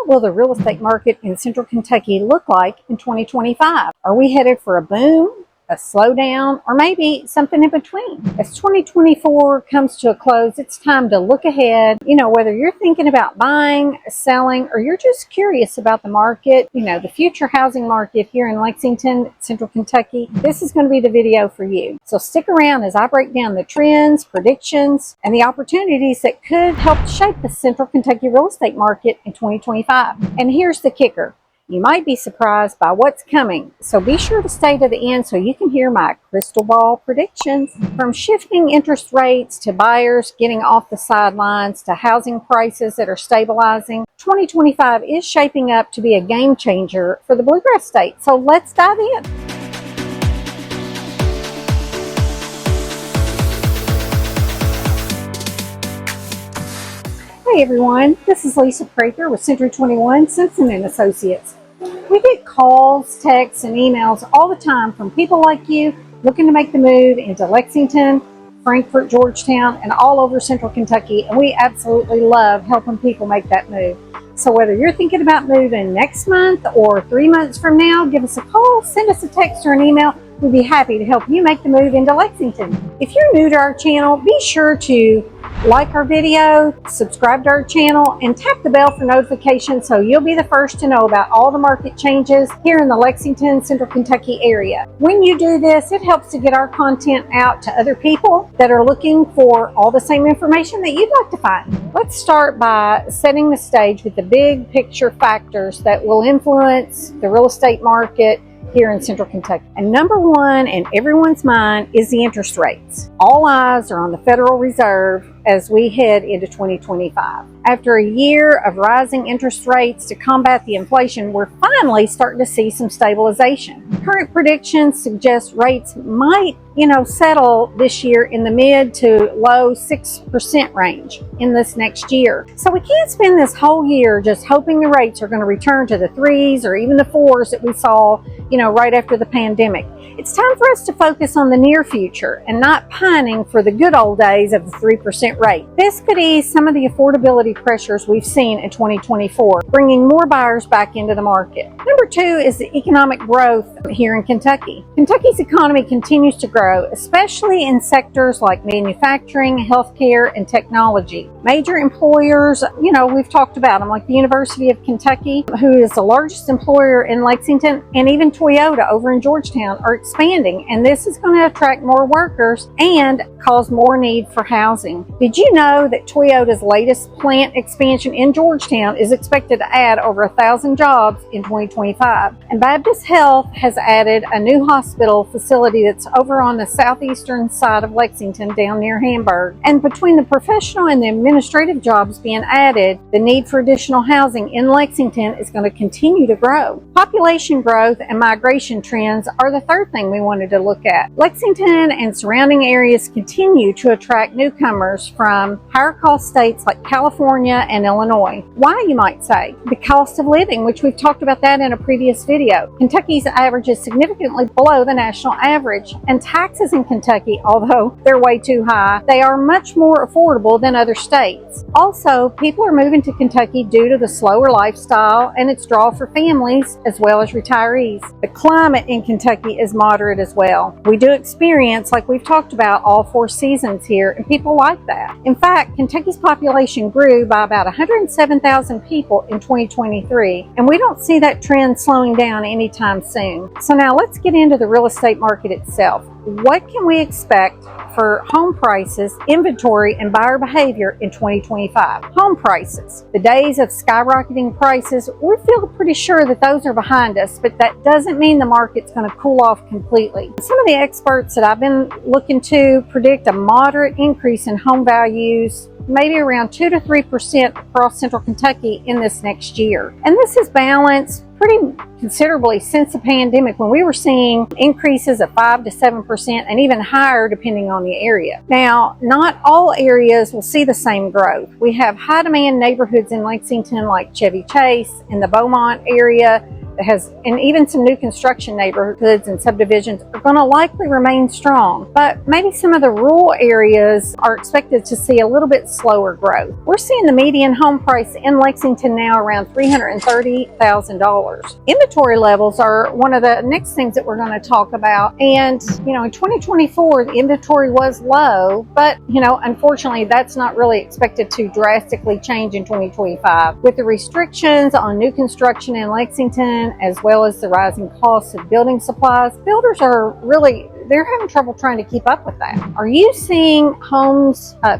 will the real estate market in Central Kentucky look like in 2025? Are we headed for a boom, a slowdown, or maybe something in between? As 2024 comes to a close, it's time to look ahead. Whether you're thinking about buying, selling, or you're just curious about the market, the future housing market here in Lexington, Central Kentucky, this is going to be the video for you. So stick around as I break down the trends, predictions, and the opportunities that could help shape the Central Kentucky real estate market in 2025. And here's the kicker. You might be surprised by what's coming, so be sure to stay to the end so you can hear my crystal ball predictions. From shifting interest rates to buyers getting off the sidelines to housing prices that are stabilizing, 2025 is shaping up to be a game changer for the Bluegrass State. So let's dive in. Hey everyone, this is Lisa Prather with Century 21 Simpson & Associates. We get calls, texts, and emails all the time from people like you looking to make the move into Lexington, Frankfort, Georgetown, and all over Central Kentucky, and we absolutely love helping people make that move. So whether you're thinking about moving next month or 3 months from now, give us a call, send us a text or an email. We'd be happy to help you make the move into Lexington. If you're new to our channel, be sure to like our video, subscribe to our channel, and tap the bell for notifications so you'll be the first to know about all the market changes here in the Lexington, Central Kentucky area. When you do this, it helps to get our content out to other people that are looking for all the same information that you'd like to find. Let's start by setting the stage with the big picture factors that will influence the real estate market here in Central Kentucky. And number one in everyone's mind is the interest rates. All eyes are on the Federal Reserve as we head into 2025. After a year of rising interest rates to combat the inflation, we're finally starting to see some stabilization. Current predictions suggest rates might, settle this year in the mid to low 6% range in this next year. So we can't spend this whole year just hoping the rates are going to return to the 3s or even the 4s that we saw, right after the pandemic. It's time for us to focus on the near future and not pining for the good old days of the 3% rate. This could ease some of the affordability pressures we've seen in 2024, bringing more buyers back into the market. Number two is the economic growth here in Kentucky. Kentucky's economy continues to grow, especially in sectors like manufacturing, healthcare, and technology. Major employers, we've talked about them, like the University of Kentucky, who is the largest employer in Lexington, and even Toyota over in Georgetown are expanding, and this is going to attract more workers and cause more need for housing. Did you know that Toyota's latest plant expansion in Georgetown is expected to add over 1,000 jobs in 2025? And Baptist Health has added a new hospital facility that's over on the southeastern side of Lexington, down near Hamburg. And between the professional and the administrative jobs being added, the need for additional housing in Lexington is going to continue to grow. Population growth and migration trends are the third thing we wanted to look at. Lexington and surrounding areas continue to attract newcomers from higher cost states like California and Illinois. Why, you might say? The cost of living, which we've talked about that in a previous video. Kentucky's average is significantly below the national average, and taxes in Kentucky, although they're way too high, they are much more affordable than other states. Also, people are moving to Kentucky due to the slower lifestyle and its draw for families as well as retirees. The climate in Kentucky is moderate as well. We do experience, like we've talked about, all 4 seasons here, and people like that. In fact, Kentucky's population grew by about 107,000 people in 2023, and we don't see that trend slowing down anytime soon. So now let's get into the real estate market itself. What can we expect for home prices, inventory, and buyer behavior in 2025? Home prices. The days of skyrocketing prices, we feel pretty sure that those are behind us, but that doesn't mean the market's going to cool off completely. Some of the experts that I've been looking to predict a moderate increase in home values, maybe around 2 to 3% across Central Kentucky in this next year. And this is balanced pretty considerably since the pandemic, when we were seeing increases of 5 to 7% and even higher depending on the area. Now, not all areas will see the same growth. We have high demand neighborhoods in Lexington like Chevy Chase in the Beaumont area and even some new construction neighborhoods and subdivisions are going to likely remain strong. But maybe some of the rural areas are expected to see a little bit slower growth. We're seeing the median home price in Lexington now around $330,000. Inventory levels are one of the next things that we're going to talk about. And, in 2024, the inventory was low, but, unfortunately, that's not really expected to drastically change in 2025. With the restrictions on new construction in Lexington, as well as the rising costs of building supplies, builders are they're having trouble trying to keep up with that. Are you seeing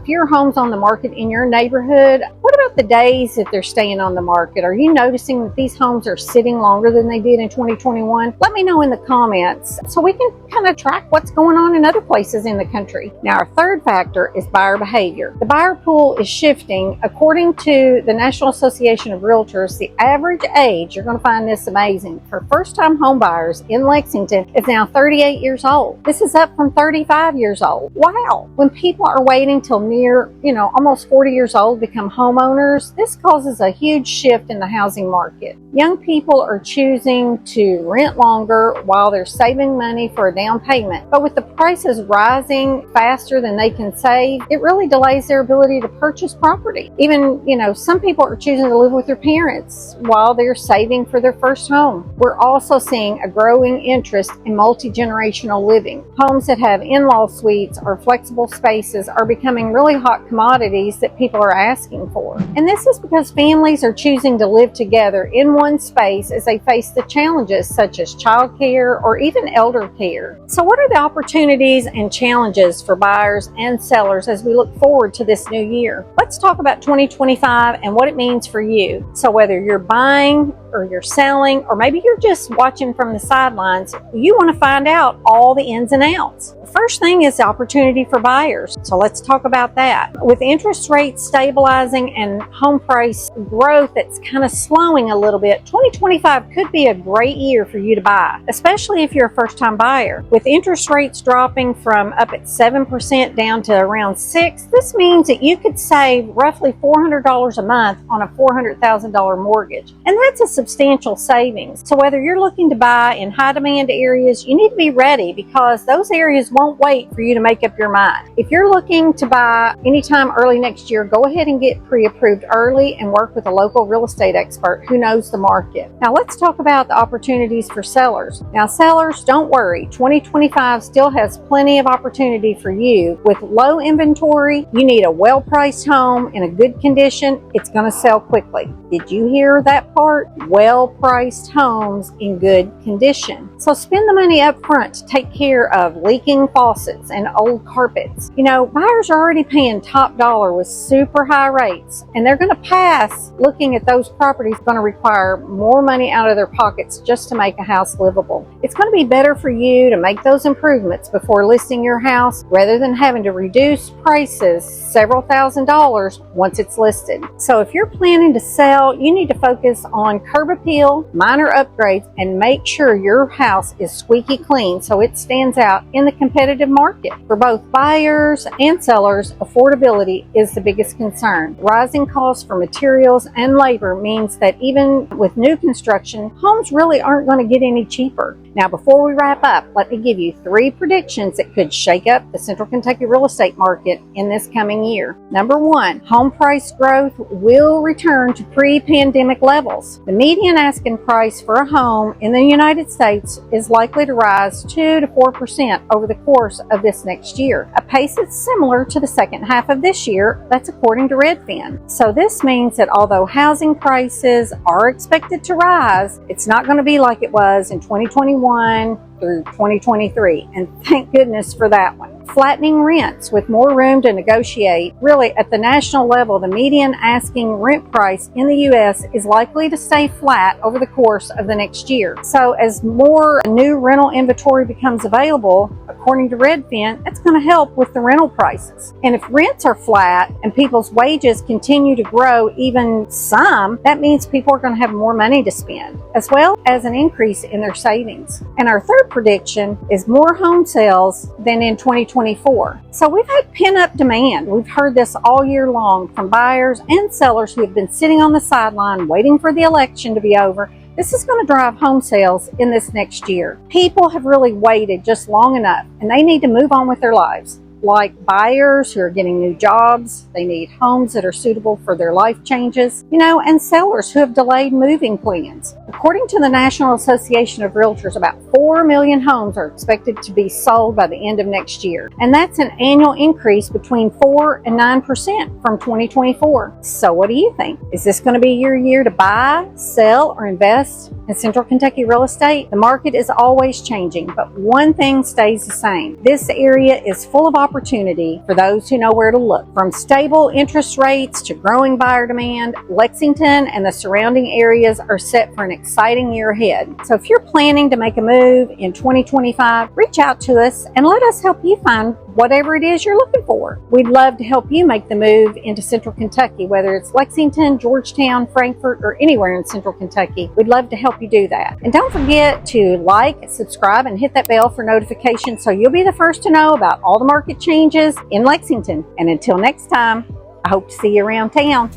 fewer homes on the market in your neighborhood? What about the days that they're staying on the market? Are you noticing that these homes are sitting longer than they did in 2021? Let me know in the comments so we can kind of track what's going on in other places in the country. Now, our third factor is buyer behavior. The buyer pool is shifting. According to the National Association of Realtors, the average age, you're going to find this amazing, for first-time home buyers in Lexington is now 38 years old. This is up from 35 years old. Wow. When people are waiting till near, almost 40 years old to become homeowners, this causes a huge shift in the housing market. Young people are choosing to rent longer while they're saving money for a down payment. But with the prices rising faster than they can save, it really delays their ability to purchase property. Even, some people are choosing to live with their parents while they're saving for their first home. We're also seeing a growing interest in multi-generational living. Homes that have in-law suites or flexible spaces are becoming really hot commodities that people are asking for. And this is because families are choosing to live together in one space as they face the challenges such as childcare or even elder care. So what are the opportunities and challenges for buyers and sellers as we look forward to this new year? Let's talk about 2025 and what it means for you. So whether you're buying or you're selling, or maybe you're just watching from the sidelines, you want to find out all the ins and outs. The first thing is the opportunity for buyers. So let's talk about that. With interest rates stabilizing and home price growth that's kind of slowing a little bit, 2025 could be a great year for you to buy, especially if you're a first-time buyer. With interest rates dropping from up at 7% down to around 6%, this means that you could save roughly $400 a month on a $400,000 mortgage. And that's a substantial savings. So whether you're looking to buy in high demand areas, you need to be ready because those areas won't wait for you to make up your mind. If you're looking to buy anytime early next year, go ahead and get pre-approved early and work with a local real estate expert who knows the market. Now let's talk about the opportunities for sellers. Now sellers, don't worry, 2025 still has plenty of opportunity for you. With low inventory, you need a well-priced home in a good condition. It's going to sell quickly. Did you hear that part? Well-priced homes in good condition. So spend the money up front to take care of leaking faucets and old carpets. Buyers are already paying top dollar with super high rates, and they're going to pass looking at those properties going to require more money out of their pockets just to make a house livable. It's going to be better for you to make those improvements before listing your house rather than having to reduce prices several $1,000s once it's listed. So if you're planning to sell, you need to focus on curb appeal, minor upgrades, and make sure your house is squeaky clean so it stands out in the competitive market. For both buyers and sellers, affordability is the biggest concern. Rising costs for materials and labor means that even with new construction, homes really aren't going to get any cheaper. Now, before we wrap up, let me give you 3 predictions that could shake up the Central Kentucky real estate market in this coming year. Number 1, home price growth will return to pre-pandemic levels. The median asking price for a home in the United States is likely to rise 2 to 4% over the course of this next year, a pace that's similar to the second half of this year. That's according to Redfin. So this means that although housing prices are expected to rise, it's not going to be like it was in 2021 through 2023, and thank goodness for that one. Flattening rents with more room to negotiate. Really, at the national level, the median asking rent price in the U.S. is likely to stay flat over the course of the next year. So as more new rental inventory becomes available, according to Redfin, that's going to help with the rental prices. And if rents are flat and people's wages continue to grow even some, that means people are going to have more money to spend, as well as an increase in their savings. And our third prediction is more home sales than in 2024. So we've had pent-up demand. We've heard this all year long from buyers and sellers who have been sitting on the sideline waiting for the election to be over. This is going to drive home sales in this next year. People have really waited just long enough, and they need to move on with their lives. Like buyers who are getting new jobs, they need homes that are suitable for their life changes, and sellers who have delayed moving plans. According to the National Association of Realtors, about 4 million homes are expected to be sold by the end of next year. And that's an annual increase between 4 and 9% from 2024. So what do you think? Is this going to be your year to buy, sell, or invest in Central Kentucky real estate? The market is always changing, but one thing stays the same. This area is full of opportunity for those who know where to look. From stable interest rates to growing buyer demand, Lexington and the surrounding areas are set for an exciting year ahead. So if you're planning to make a move in 2025, reach out to us and let us help you find whatever it is you're looking for. We'd love to help you make the move into Central Kentucky, whether it's Lexington, Georgetown, Frankfort, or anywhere in Central Kentucky. We'd love to help you do that. And don't forget to like, subscribe, and hit that bell for notifications so you'll be the first to know about all the market changes in Lexington. And until next time, I hope to see you around town.